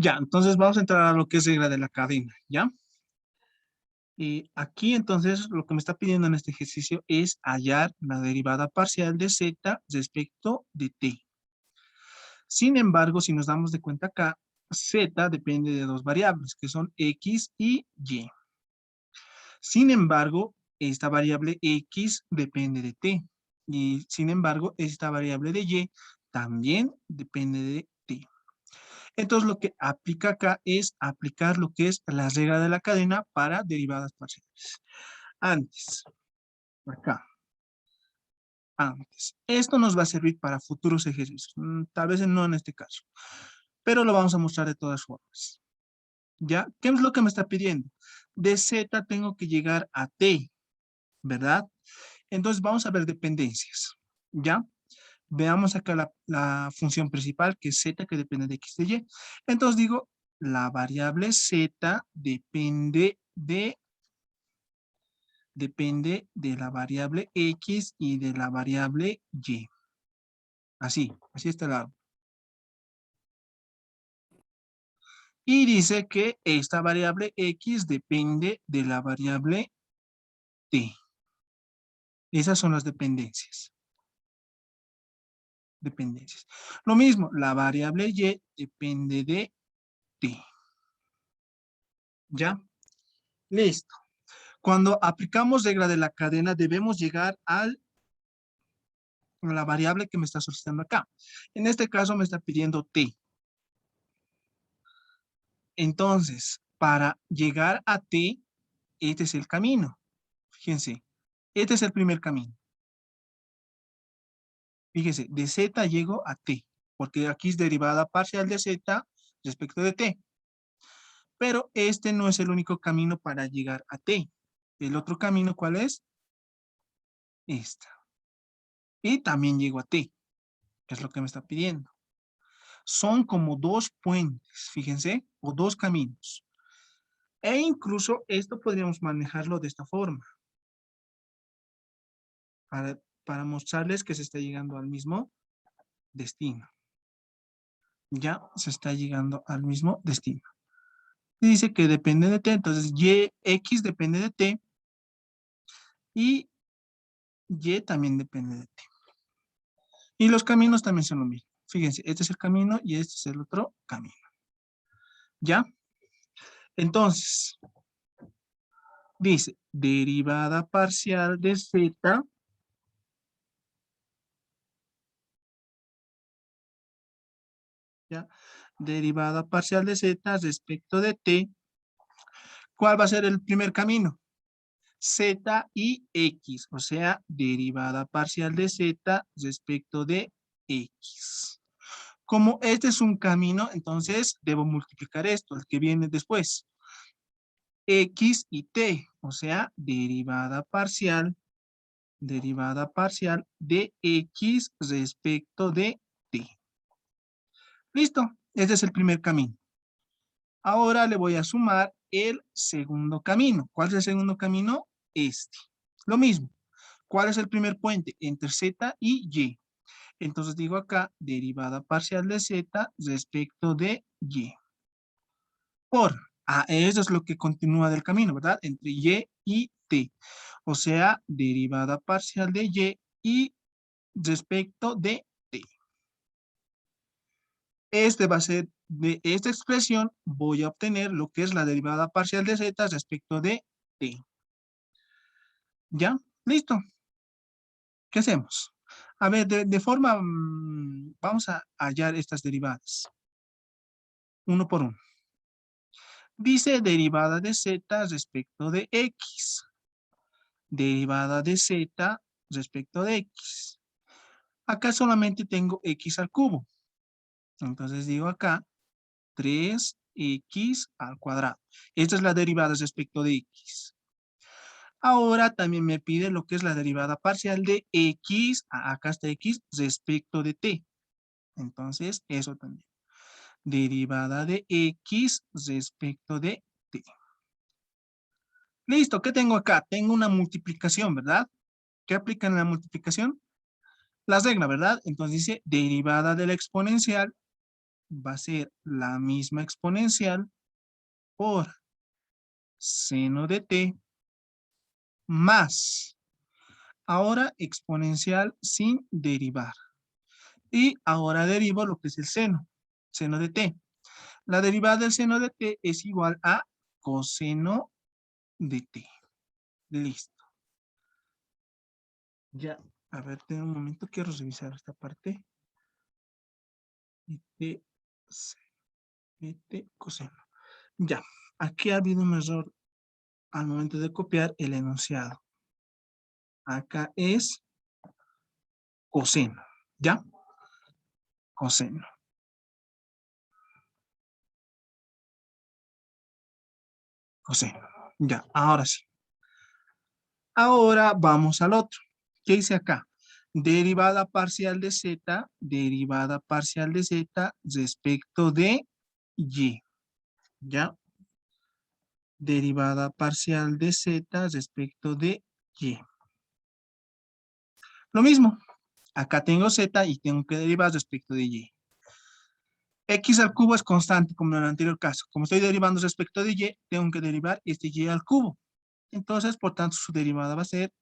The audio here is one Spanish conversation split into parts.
Ya, entonces vamos a entrar a lo que es regla de la cadena, ¿ya? Y aquí entonces lo que me está pidiendo en este ejercicio es hallar la derivada parcial de z respecto de t. Sin embargo, si nos damos de cuenta acá, z depende de dos variables, que son x y y. Sin embargo, esta variable x depende de t. Y sin embargo, esta variable de y también depende de t. Entonces, lo que aplica acá es aplicar lo que es la regla de la cadena para derivadas parciales. Antes, acá, antes. Esto nos va a servir para futuros ejercicios. Tal vez no en este caso, pero lo vamos a mostrar de todas formas. ¿Ya? ¿Qué es lo que me está pidiendo? De z tengo que llegar a t, ¿verdad? Entonces, vamos a ver dependencias. ¿Ya? Veamos acá la función principal, que es z, que depende de x de y. Entonces digo, la variable z depende de la variable x y de la variable y. Así está el árbol. Y dice que esta variable x depende de la variable t. Esas son las dependencias. Lo mismo, la variable y depende de t. ¿Ya? Listo. Cuando aplicamos regla de la cadena, debemos llegar a la variable que me está solicitando acá. En este caso me está pidiendo t. Entonces, para llegar a t, este es el camino. Fíjense, este es el primer camino. Fíjense, de z llego a t, porque aquí es derivada parcial de z respecto de t. Pero este no es el único camino para llegar a t. El otro camino, ¿cuál es? Esta. Y también llego a t, que es lo que me está pidiendo. Son como dos puentes, fíjense, o dos caminos. E incluso esto podríamos manejarlo de esta forma. Para mostrarles que se está llegando al mismo destino. Ya se está llegando al mismo destino. Y dice que depende de t, entonces x depende de t y y también depende de t. Y los caminos también son lo mismo. Fíjense, este es el camino y este es el otro camino. ¿Ya? Entonces, dice, derivada parcial de z, ¿ya? Derivada parcial de z respecto de t. ¿Cuál va a ser el primer camino? Z y x, o sea, derivada parcial de z respecto de x. Como este es un camino, entonces debo multiplicar esto, el que viene después. X y t, o sea, derivada parcial de x respecto de t. Listo, este es el primer camino. Ahora le voy a sumar el segundo camino. ¿Cuál es el segundo camino? Este. Lo mismo. ¿Cuál es el primer puente? Entre z y y. Entonces digo acá, derivada parcial de z respecto de y. Eso es lo que continúa del camino, ¿verdad? Entre y t. O sea, derivada parcial de y respecto de t. Este va a ser, de esta expresión voy a obtener lo que es la derivada parcial de z respecto de t. ¿Ya? ¿Listo? ¿Qué hacemos? A ver, de forma, vamos a hallar estas derivadas. Uno por uno. Dice derivada de z respecto de x. Derivada de z respecto de x. Acá solamente tengo x al cubo. Entonces digo acá 3x al cuadrado. Esta es la derivada respecto de x. Ahora también me pide lo que es la derivada parcial de x, acá está x, respecto de t. Entonces, eso también. Derivada de x respecto de t. Listo, ¿qué tengo acá? Tengo una multiplicación, ¿verdad? ¿Qué aplica en la multiplicación? La regla, ¿verdad? Entonces dice derivada de la exponencial va a ser la misma exponencial por seno de t más, ahora exponencial sin derivar. Y ahora derivo lo que es el seno de t. La derivada del seno de t es igual a coseno de t. Listo. Ya, a ver, tengo un momento, quiero revisar esta parte. T, t coseno. Ya, aquí ha habido un error al momento de copiar el enunciado. Acá es coseno, ¿ya? Coseno. Coseno. Ya, ahora sí. Ahora vamos al otro. ¿Qué dice acá? Derivada parcial de z, derivada parcial de z respecto de y. ¿Ya? Derivada parcial de z respecto de y. Lo mismo. Acá tengo z y tengo que derivar respecto de y. X al cubo es constante, como en el anterior caso. Como estoy derivando respecto de y, tengo que derivar este y al cubo. Entonces, por tanto, su derivada va a ser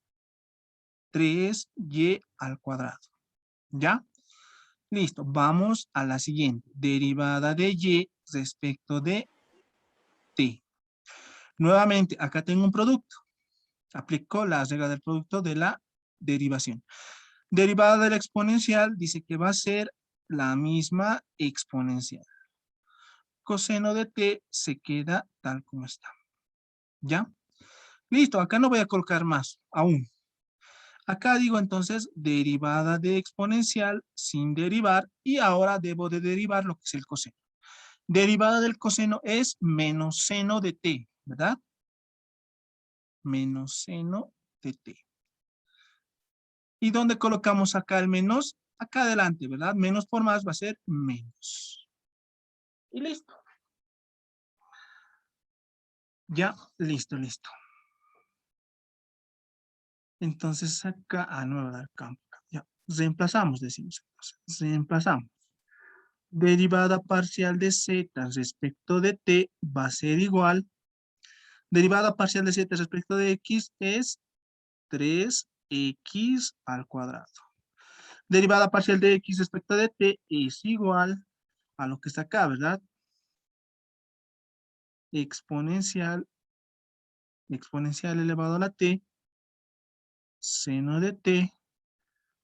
3y al cuadrado. ¿Ya? Listo. Vamos a la siguiente. Derivada de y respecto de t. Nuevamente, acá tengo un producto. Aplico la regla del producto de la derivación. Derivada de la exponencial dice que va a ser la misma exponencial. Coseno de t se queda tal como está. ¿Ya? Listo, acá no voy a colocar más, aún. Acá digo entonces derivada de exponencial sin derivar y ahora debo de derivar lo que es el coseno. Derivada del coseno es menos seno de t, ¿verdad? Menos seno de t. ¿Y dónde colocamos acá el menos? Acá adelante, ¿verdad? Menos por más va a ser menos. Y listo. Ya, listo, listo. Entonces acá, no va a dar campo. Ya, reemplazamos, decimos. Reemplazamos. Derivada parcial de z respecto de t va a ser igual. Derivada parcial de z respecto de x es 3x al cuadrado. Derivada parcial de x respecto de t es igual a lo que está acá, ¿verdad? Exponencial elevado a la t, seno de t,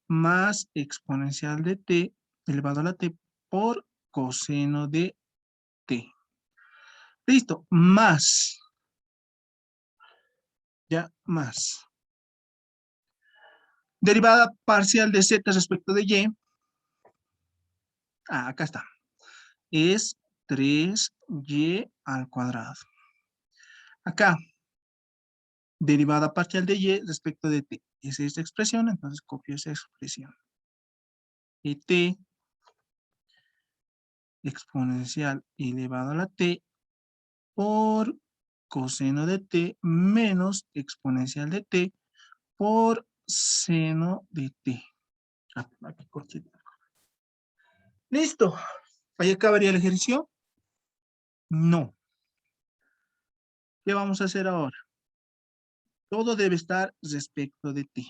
más exponencial de t elevado a la t por coseno de t. Listo, más. Ya, más. Derivada parcial de z respecto de y. Acá está. Es 3y al cuadrado. Acá, derivada parcial de y respecto de t. Es esta expresión, entonces copio esa expresión. Y t exponencial elevado a la t por coseno de t menos exponencial de t por seno de t. Aquí cortito. Listo. ¿Ahí acabaría el ejercicio? No. ¿Qué vamos a hacer ahora? Todo debe estar respecto de t.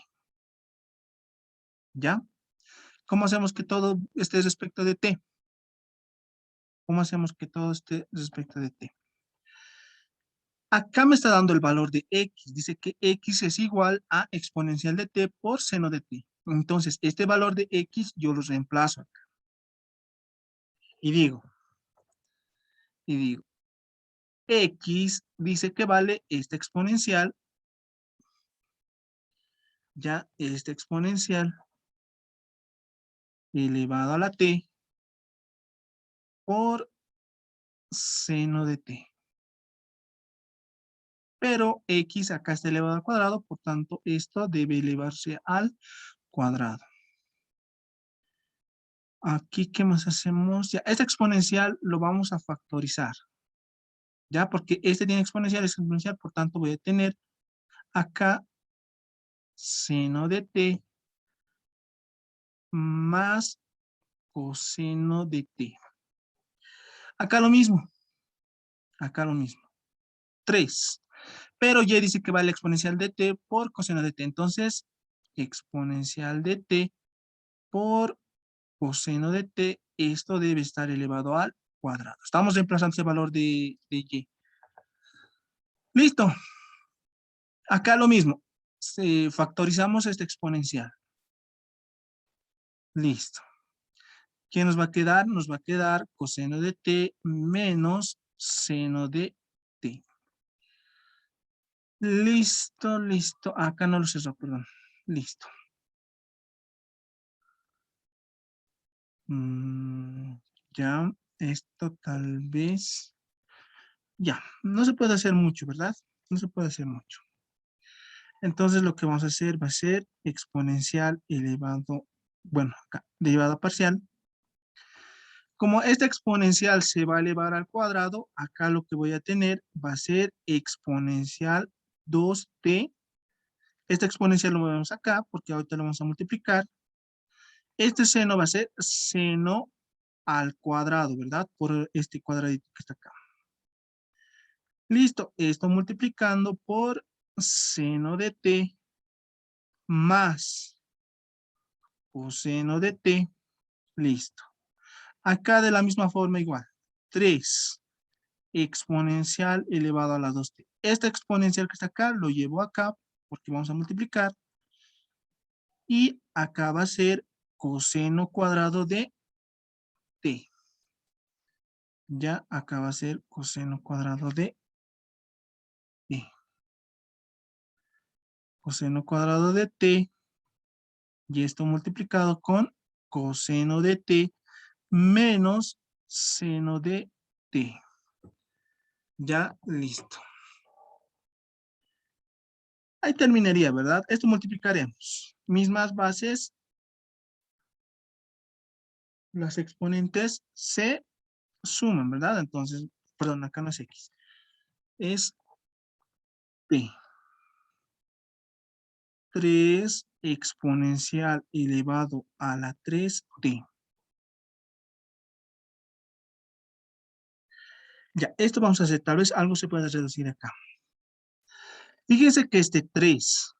¿Ya? ¿Cómo hacemos que todo esté respecto de t? ¿Cómo hacemos que todo esté respecto de t? Acá me está dando el valor de x. Dice que x es igual a exponencial de t por seno de t. Entonces, este valor de x yo lo reemplazo acá. Y digo, x dice que vale esta exponencial. Ya esta exponencial elevado a la t por seno de t. Pero x acá está elevado al cuadrado, por tanto, esto debe elevarse al cuadrado. Aquí, ¿qué más hacemos? Ya, esta exponencial lo vamos a factorizar. ¿Ya? Porque este tiene exponencial, por tanto, voy a tener acá seno de t más coseno de t. Acá lo mismo. Acá lo mismo. 3. Pero y dice que vale la exponencial de t por coseno de t. Entonces, exponencial de t por coseno de t, esto debe estar elevado al cuadrado. Estamos reemplazando ese valor de y. Listo. Acá lo mismo. Factorizamos esta exponencial. Listo. ¿Qué nos va a quedar? Nos va a quedar coseno de t menos seno de t. Listo, listo. Acá no lo cerró, perdón. Listo. Ya, esto tal vez... Ya, no se puede hacer mucho, ¿verdad? No se puede hacer mucho. Entonces lo que vamos a hacer va a ser exponencial elevado, bueno, acá, derivada parcial. Como esta exponencial se va a elevar al cuadrado, acá lo que voy a tener va a ser exponencial 2t. Esta exponencial lo vemos acá porque ahorita lo vamos a multiplicar. Este seno va a ser seno al cuadrado, ¿verdad? Por este cuadradito que está acá. Listo, esto multiplicando por seno de t más coseno de t. Listo. Acá de la misma forma igual. 3 exponencial elevado a la 2t. Esta exponencial que está acá lo llevo acá porque vamos a multiplicar. Y acá va a ser coseno cuadrado de t. Ya acá va a ser coseno cuadrado de t. Coseno cuadrado de t. Y esto multiplicado con coseno de t menos seno de t. Ya listo. Ahí terminaría, ¿verdad? Esto multiplicaremos. Mismas bases. Las exponentes se suman, ¿verdad? Entonces, perdón, acá no es x. Es t. 3 exponencial elevado a la 3t. Ya, esto vamos a hacer. Tal vez algo se pueda reducir acá. Fíjense que este 3,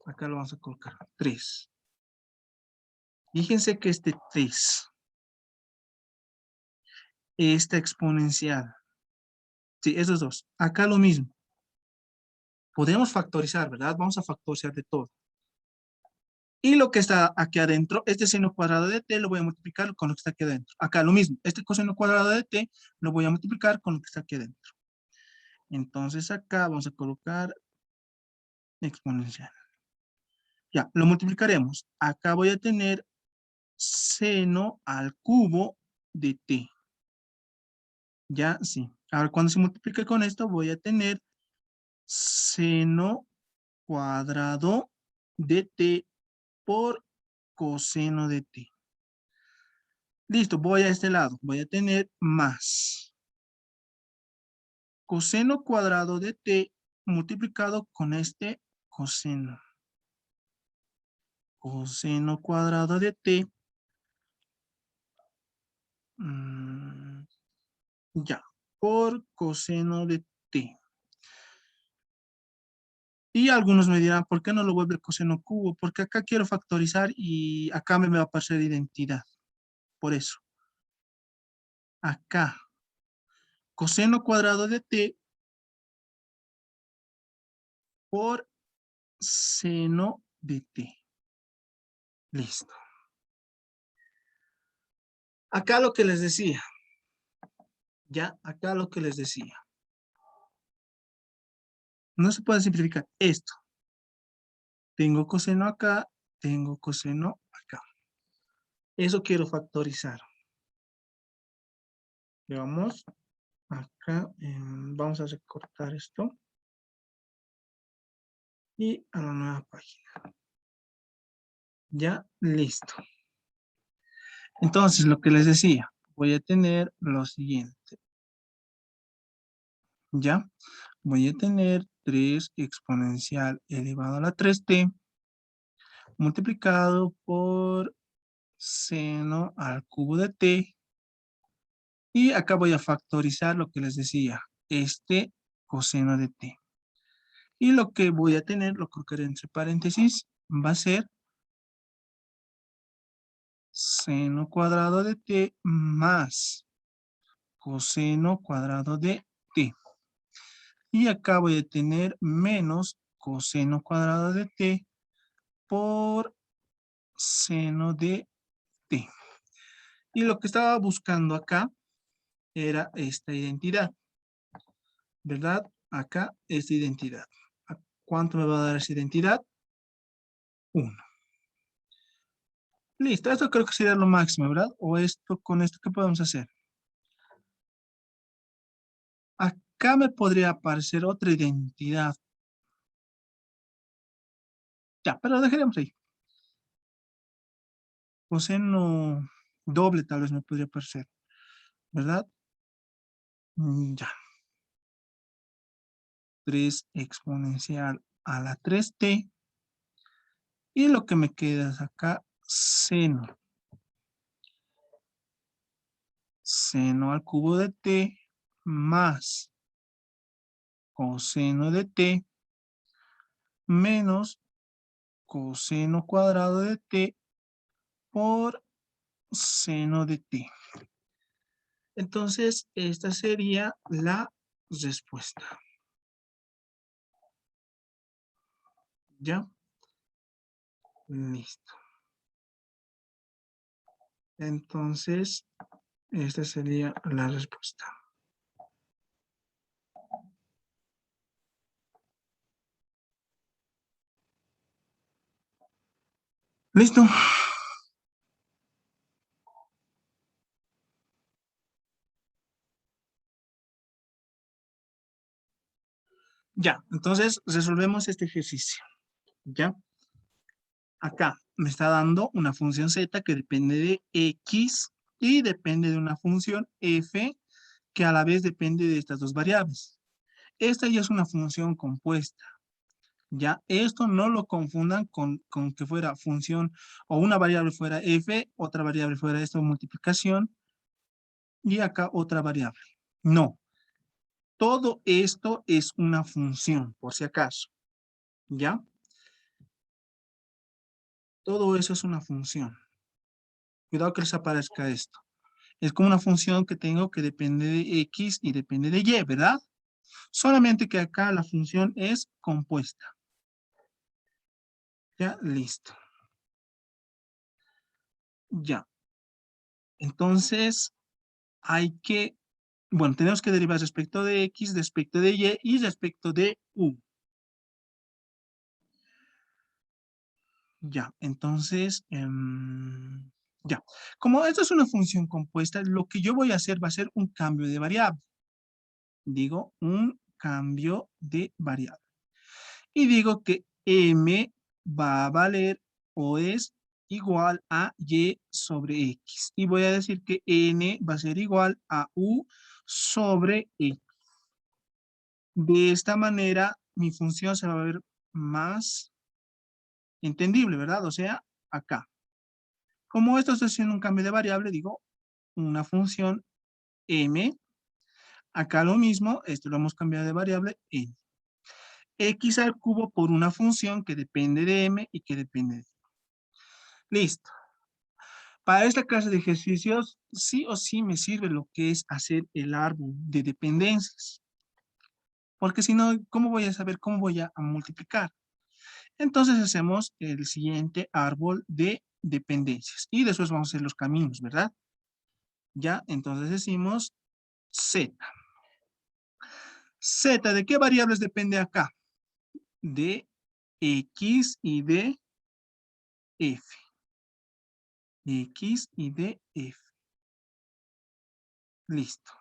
acá lo vamos a colocar, 3. Fíjense que este 3, esta exponencial, sí, esos dos, acá lo mismo. Podemos factorizar, ¿verdad? Vamos a factorizar de todo. Y lo que está aquí adentro, este seno cuadrado de t, lo voy a multiplicar con lo que está aquí adentro. Acá lo mismo, este coseno cuadrado de t, lo voy a multiplicar con lo que está aquí adentro. Entonces acá vamos a colocar exponencial. Ya, lo multiplicaremos. Acá voy a tener seno al cubo de t. Ya, sí. Ahora, cuando se multiplique con esto, voy a tener seno cuadrado de t por coseno de t. Listo, voy a este lado. Voy a tener más coseno cuadrado de t multiplicado con este coseno. Coseno cuadrado de t. Ya, por coseno de t. Y algunos me dirán, ¿por qué no lo vuelve coseno cubo? Porque acá quiero factorizar y acá me va a aparecer identidad. Por eso. Acá, coseno cuadrado de t por seno de t. Listo. Acá lo que les decía. Ya, acá lo que les decía. No se puede simplificar esto. Tengo coseno acá, tengo coseno acá. Eso quiero factorizar. Vamos acá, vamos a recortar esto. Y a la nueva página. Ya, listo. Entonces, lo que les decía, voy a tener lo siguiente. ¿Ya? Voy a tener 3 exponencial elevado a la 3t multiplicado por seno al cubo de t Y acá voy a factorizar lo que les decía, este coseno de t. Y lo que voy a tener, lo colocaré entre paréntesis, va a ser seno cuadrado de t más coseno cuadrado de t. Y acá voy a tener menos coseno cuadrado de t por seno de t. Y lo que estaba buscando acá era esta identidad, ¿verdad? Acá esta identidad. ¿Cuánto me va a dar esa identidad? 1. Listo, esto creo que sería lo máximo, ¿verdad? O esto, con esto, ¿qué podemos hacer? Acá me podría aparecer otra identidad. Ya, pero dejaremos ahí. Coseno doble tal vez me podría aparecer, ¿verdad? Ya. 3 exponencial a la 3t. Y lo que me queda es acá, seno. Seno al cubo de t más coseno de t menos coseno cuadrado de t por seno de t. Entonces, esta sería la respuesta. ¿Ya? Listo. Entonces, esta sería la respuesta. ¿Listo? Ya, entonces resolvemos este ejercicio. ¿Ya? Acá me está dando una función z que depende de x y depende de una función f que a la vez depende de estas dos variables. Esta ya es una función compuesta. Ya, esto no lo confundan con que fuera función o una variable fuera f, otra variable fuera esto, multiplicación, y acá otra variable. No, todo esto es una función, por si acaso. ¿Ya? Todo eso es una función. Cuidado que les aparezca esto. Es como una función que tengo que depende de x y depende de y, ¿verdad? Solamente que acá la función es compuesta. Ya, listo. Ya. Entonces, hay que, bueno, tenemos que derivar respecto de x, respecto de y respecto de u. Ya, entonces, ya. Como esto es una función compuesta, lo que yo voy a hacer va a ser un cambio de variable. Digo, un cambio de variable. Y digo que m va a valer o es igual a y sobre x. Y voy a decir que n va a ser igual a u sobre x. De esta manera, mi función se va a ver más entendible, ¿verdad? O sea, acá. Como esto está haciendo un cambio de variable, digo, una función m. Acá lo mismo, esto lo hemos cambiado de variable n. X al cubo por una función que depende de m y que depende de. Listo. Para esta clase de ejercicios, sí o sí me sirve lo que es hacer el árbol de dependencias. Porque si no, ¿cómo voy a saber cómo voy a multiplicar? Entonces hacemos el siguiente árbol de dependencias. Y después vamos a hacer los caminos, ¿verdad? Ya, entonces decimos z. Z, ¿de qué variables depende acá? De x y de f. X y de f. Listo.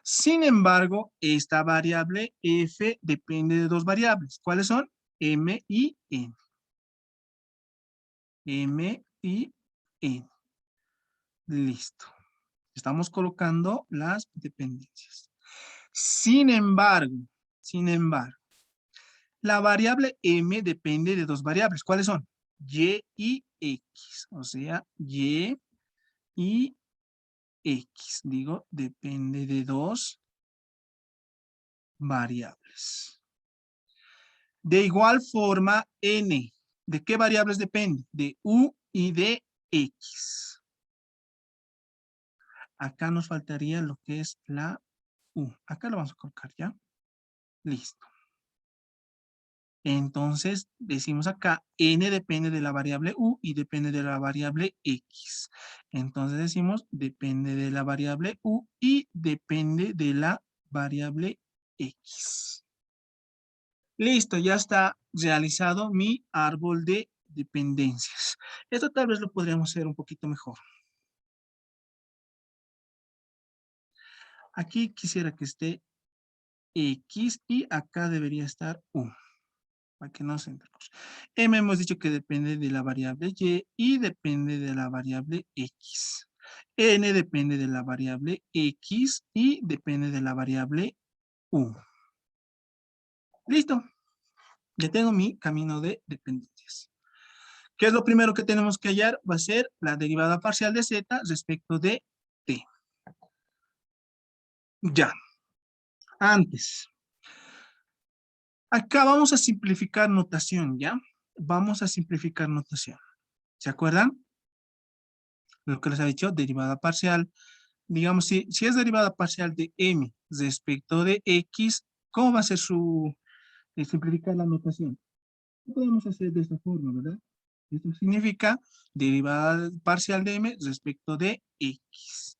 Sin embargo, esta variable f depende de dos variables. ¿Cuáles son? M y n. M y n. Listo. Estamos colocando las dependencias. Sin embargo, la variable m depende de dos variables. ¿Cuáles son? Y y x. O sea, y y X. Digo, depende de dos variables. De igual forma, N. ¿De qué variables depende? De U y de X. Acá nos faltaría lo que es la U. Acá lo vamos a colocar ya. Listo. Entonces, decimos acá, N depende de la variable U y depende de la variable X. Entonces decimos, depende de la variable U y depende de la variable X. Listo, ya está realizado mi árbol de dependencias. Esto tal vez lo podríamos hacer un poquito mejor. Aquí quisiera que esté X y acá debería estar U. Para que no se entendamos. M hemos dicho que depende de la variable y depende de la variable X. N depende de la variable X y depende de la variable U. Listo. Ya tengo mi camino de dependencias. ¿Qué es lo primero que tenemos que hallar? Va a ser la derivada parcial de z respecto de t. Ya. Antes. Acá vamos a simplificar notación, ¿ya? Vamos a simplificar notación. ¿Se acuerdan? Lo que les ha dicho, derivada parcial. Digamos, si es derivada parcial de m respecto de x, ¿cómo va a ser su simplificar la notación? Lo podemos hacer de esta forma, ¿verdad? Esto significa derivada parcial de m respecto de x.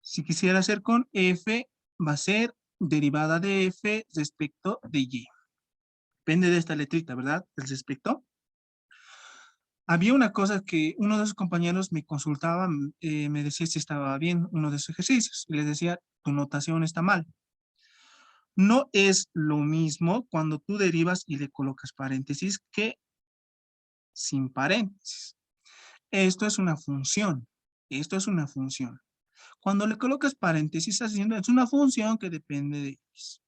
Si quisiera hacer con f, va a ser derivada de f respecto de y. Depende de esta letrita, ¿verdad? El respecto. Había una cosa que uno de sus compañeros me consultaba, me decía si estaba bien uno de sus ejercicios. Y les decía, tu notación está mal. No es lo mismo cuando tú derivas y le colocas paréntesis que sin paréntesis. Esto es una función. Esto es una función. Cuando le colocas paréntesis, estás diciendo, es una función que depende de x.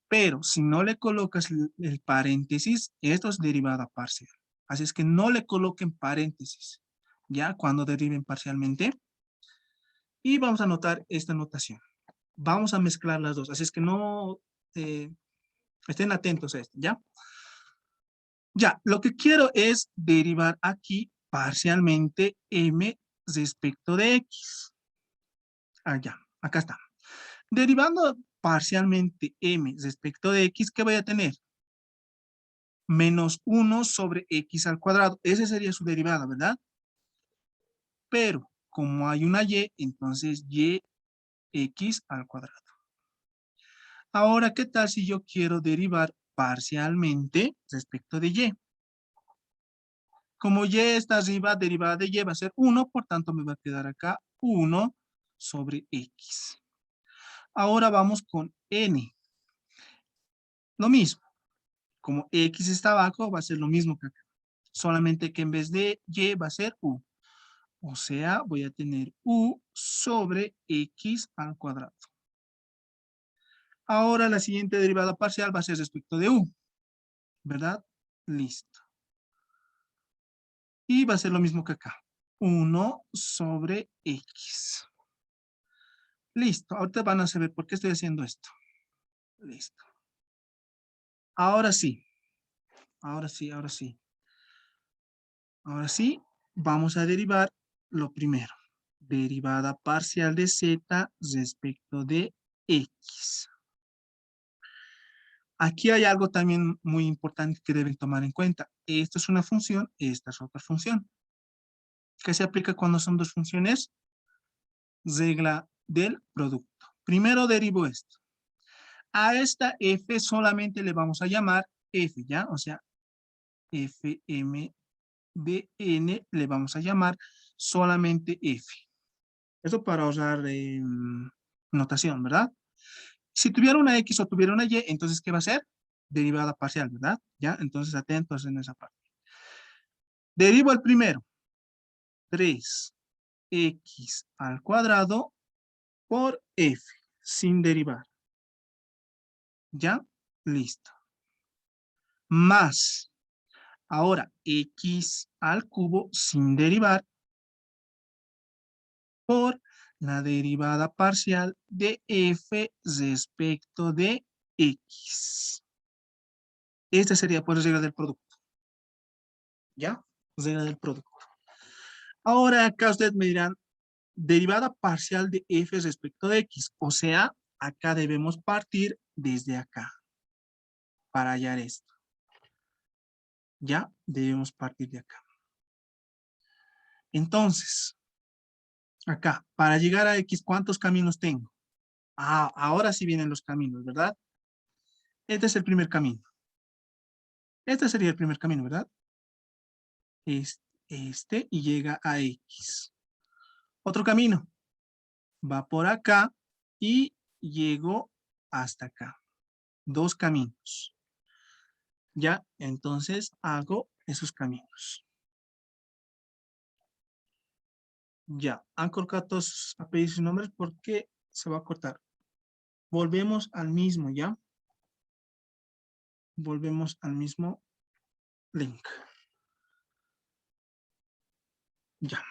Pero si no le colocas el paréntesis, esto es derivada parcial. Así es que no le coloquen paréntesis, ¿ya? Cuando deriven parcialmente. Y vamos a anotar esta notación. Vamos a mezclar las dos. Así es que no estén atentos a esto, ¿ya? Ya, lo que quiero es derivar aquí parcialmente m respecto de x. Ah, ya, acá está. Derivando parcialmente m respecto de x, ¿qué voy a tener? Menos 1 sobre x al cuadrado. Esa sería su derivada, ¿verdad? Pero como hay una y, entonces y x al cuadrado. Ahora, ¿qué tal si yo quiero derivar parcialmente respecto de y? Como y está arriba, derivada de y va a ser 1, por tanto me va a quedar acá 1 sobre x. Ahora vamos con n. Lo mismo. Como x está abajo, va a ser lo mismo que acá. Solamente que en vez de y va a ser u. O sea, voy a tener u sobre x al cuadrado. Ahora la siguiente derivada parcial va a ser respecto de u. ¿Verdad? Listo. Y va a ser lo mismo que acá. 1 sobre x. Listo. Ahorita van a saber por qué estoy haciendo esto. Listo. Ahora sí. Ahora sí, ahora sí. Ahora sí, vamos a derivar lo primero. Derivada parcial de z respecto de x. Aquí hay algo también muy importante que deben tomar en cuenta. Esto es una función, esta es otra función. ¿Qué se aplica cuando son dos funciones? Regla del producto. Primero derivo esto. A esta f solamente le vamos a llamar f, ¿ya? O sea, fm de n le vamos a llamar solamente f. Eso para ahorrar notación, ¿verdad? Si tuviera una x o tuviera una y, entonces, ¿qué va a ser? Derivada parcial, ¿verdad? ¿Ya? Entonces, atentos en esa parte. Derivo el primero. 3x al cuadrado por f, sin derivar. ¿Ya? Listo. Más, ahora, x al cubo sin derivar por la derivada parcial de f respecto de x. Esta sería pues regla del producto. ¿Ya? Regla del producto. Ahora acá ustedes me dirán, derivada parcial de f respecto de x. O sea, acá debemos partir desde acá para hallar esto. Ya debemos partir de acá. Entonces, acá, para llegar a x, ¿cuántos caminos tengo? Ah, ahora sí vienen los caminos, ¿verdad? Este es el primer camino. Este sería el primer camino, ¿verdad? Este y llega a x. Otro camino. Va por acá y llego hasta acá. Dos caminos. Ya, entonces hago esos caminos. Ya, han colocado todos apellidos y nombres porque se va a cortar. Volvemos al mismo, ¿ya? Volvemos al mismo link. Ya.